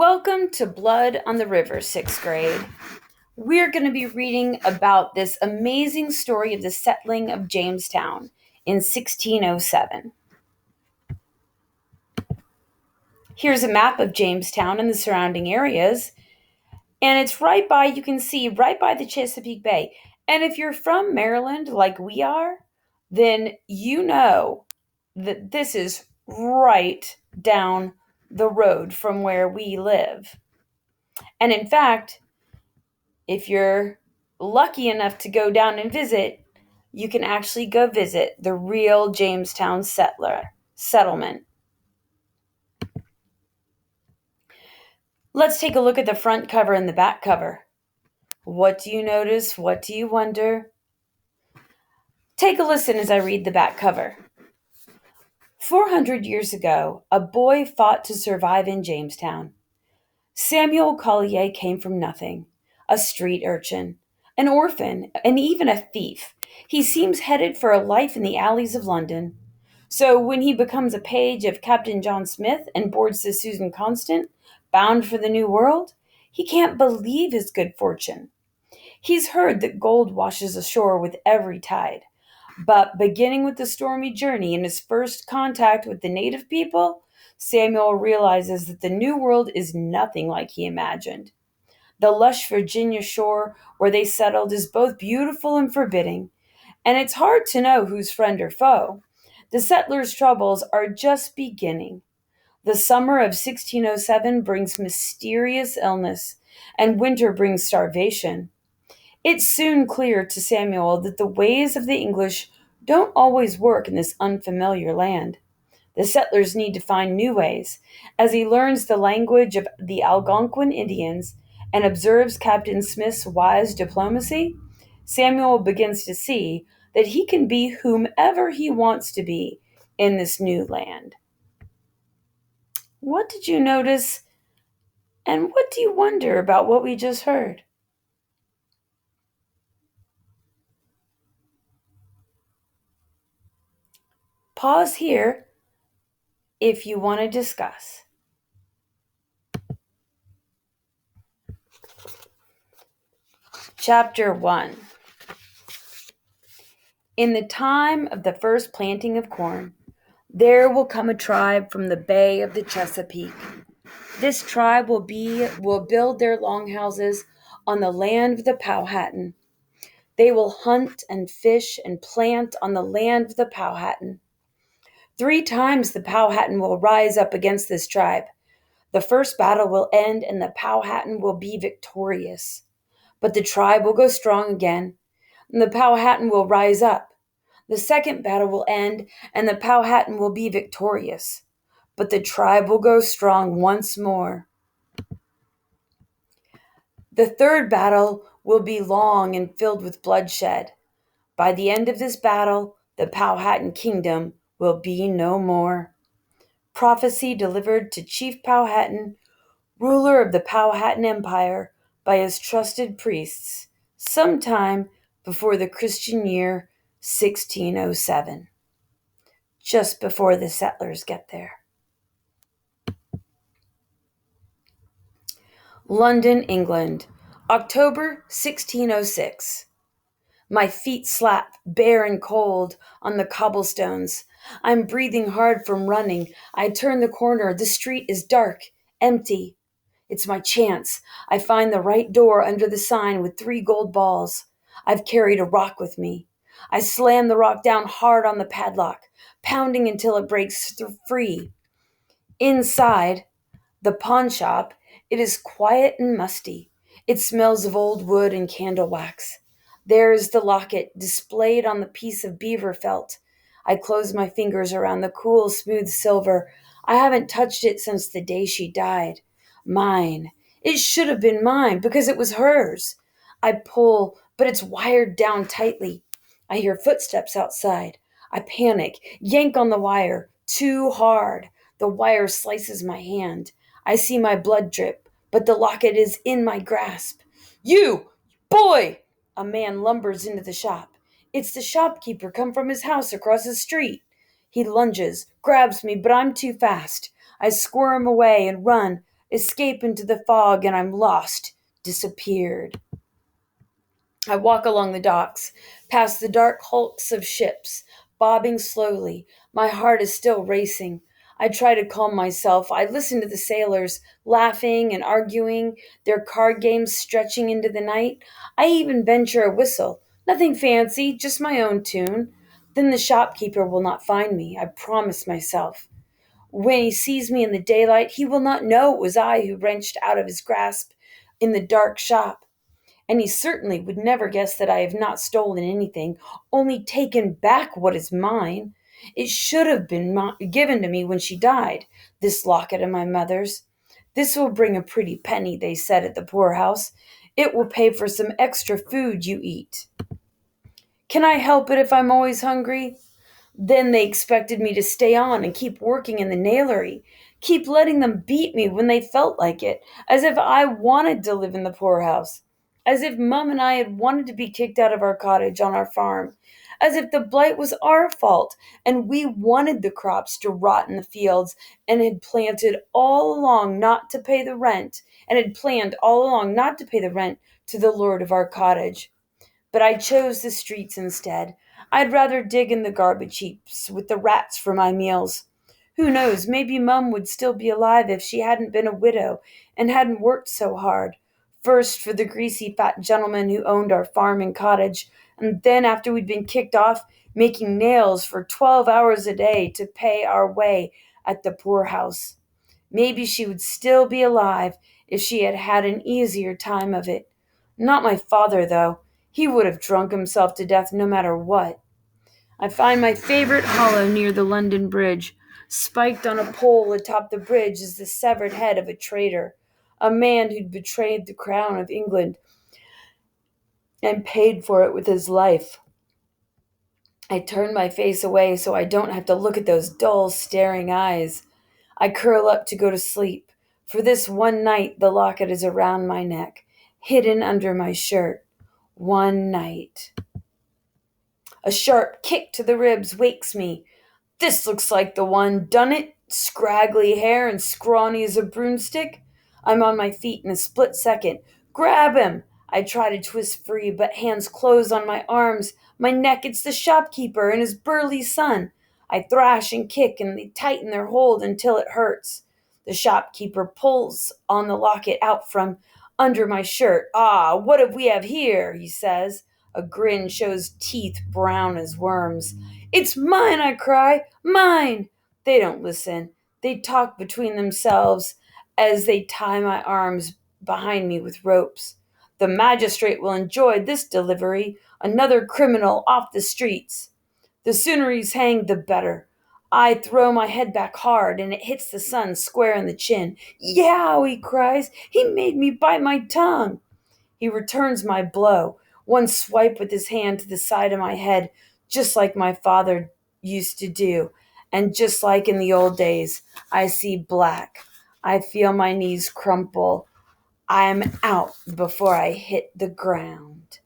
Welcome to Blood on the River, sixth grade. We're going to be reading about this amazing story of the settling of Jamestown in 1607. Here's a map of Jamestown and the surrounding areas, and it's you can see right by the Chesapeake Bay. And if you're from Maryland like we are, then you know that this is right down the road from where we live. And in fact, if you're lucky enough to go down and visit, you can actually go visit the real Jamestown settlement. Let's take a look at the front cover and the back cover. What do you notice? What do you wonder? Take a listen as I read the back cover. 400 years ago, a boy fought to survive in Jamestown. Samuel Collier came from nothing, a street urchin, an orphan, and even a thief. He seems headed for a life in the alleys of London. So when he becomes a page of Captain John Smith and boards the Susan Constant, bound for the New World, he can't believe his good fortune. He's heard that gold washes ashore with every tide. But beginning with the stormy journey and his first contact with the native people, Samuel realizes that the New World is nothing like he imagined. The lush Virginia shore where they settled is both beautiful and forbidding, and it's hard to know who's friend or foe. The settlers' troubles are just beginning. The summer of 1607 brings mysterious illness, and winter brings starvation. It's soon clear to Samuel that the ways of the English don't always work in this unfamiliar land. The settlers need to find new ways. As he learns the language of the Algonquin Indians and observes Captain Smith's wise diplomacy, Samuel begins to see that he can be whomever he wants to be in this new land. What did you notice, and what do you wonder about what we just heard? Pause here if you want to discuss. Chapter 1. In the time of the first planting of corn, there will come a tribe from the bay of the Chesapeake. This tribe will build their longhouses on the land of the Powhatan. They will hunt and fish and plant on the land of the Powhatan. 3 times the Powhatan will rise up against this tribe. The first battle will end and the Powhatan will be victorious. But the tribe will go strong again, and the Powhatan will rise up. The second battle will end, and the Powhatan will be victorious. But the tribe will go strong once more. The third battle will be long and filled with bloodshed. By the end of this battle, the Powhatan kingdom will be no more. Prophecy delivered to Chief Powhatan, ruler of the Powhatan Empire, by his trusted priests, sometime before the Christian year 1607, just before the settlers get there. London, England, October 1606. My feet slap, bare and cold, on the cobblestones. I'm breathing hard from running. I turn the corner. The street is dark, empty. It's my chance. I find the right door under the sign with 3 gold balls. I've carried a rock with me. I slam the rock down hard on the padlock, pounding until it breaks free. Inside the pawn shop, it is quiet and musty. It smells of old wood and candle wax. There is the locket displayed on the piece of beaver felt. I close my fingers around the cool, smooth silver. I haven't touched it since the day she died. Mine. It should have been mine because it was hers. I pull, but it's wired down tightly. I hear footsteps outside. I panic, yank on the wire, too hard. The wire slices my hand. I see my blood drip, but the locket is in my grasp. You, boy! A man lumbers into the shop. It's the shopkeeper come from his house across the street. He lunges, grabs me, but I'm too fast. I squirm away and run, escape into the fog, and I'm lost, disappeared. I walk along the docks, past the dark hulks of ships, bobbing slowly. My heart is still racing. I try to calm myself. I listen to the sailors, laughing and arguing, their card games stretching into the night. I even venture a whistle. Nothing fancy, just my own tune. Then the shopkeeper will not find me, I promise myself. When he sees me in the daylight, he will not know it was I who wrenched out of his grasp in the dark shop. And he certainly would never guess that I have not stolen anything, only taken back what is mine. It should have been given to me when she died, this locket of my mother's. This will bring a pretty penny, they said at the poorhouse. It will pay for some extra food you eat. Can I help it if I'm always hungry? Then they expected me to stay on and keep working in the nailery, keep letting them beat me when they felt like it, as if I wanted to live in the poorhouse, as if Mum and I had wanted to be kicked out of our cottage on our farm, as if the blight was our fault and we wanted the crops to rot in the fields and had planted all along not to pay the rent, and had planned all along not to pay the rent to the lord of our cottage. But I chose the streets instead. I'd rather dig in the garbage heaps with the rats for my meals. Who knows, maybe Mum would still be alive if she hadn't been a widow and hadn't worked so hard. First for the greasy fat gentleman who owned our farm and cottage, and then after we'd been kicked off, making nails for 12 hours a day to pay our way at the poorhouse. Maybe she would still be alive if she had had an easier time of it. Not my father, though. He would have drunk himself to death no matter what. I find my favorite hollow near the London Bridge. Spiked on a pole atop the bridge is the severed head of a traitor, a man who'd betrayed the crown of England and paid for it with his life. I turn my face away so I don't have to look at those dull, staring eyes. I curl up to go to sleep. For this one night, the locket is around my neck, hidden under my shirt. One night. A sharp kick to the ribs wakes me. This looks like the one, done it? Scraggly hair and scrawny as a broomstick. I'm on my feet in a split second. Grab him! I try to twist free, but hands close on my arms. My neck, it's the shopkeeper and his burly son. I thrash and kick, and they tighten their hold until it hurts. The shopkeeper pulls on the locket out from under my shirt. Ah, what have we have here? He says. A grin shows teeth brown as worms. It's mine, I cry. Mine! They don't listen. They talk between themselves as they tie my arms behind me with ropes. The magistrate will enjoy this delivery. Another criminal off the streets. The sooner he's hanged, the better. I throw my head back hard, and it hits the son square in the chin. Yow, he cries. He made me bite my tongue. He returns my blow, one swipe with his hand to the side of my head, just like my father used to do. And just like in the old days, I see black. I feel my knees crumple. I'm out before I hit the ground.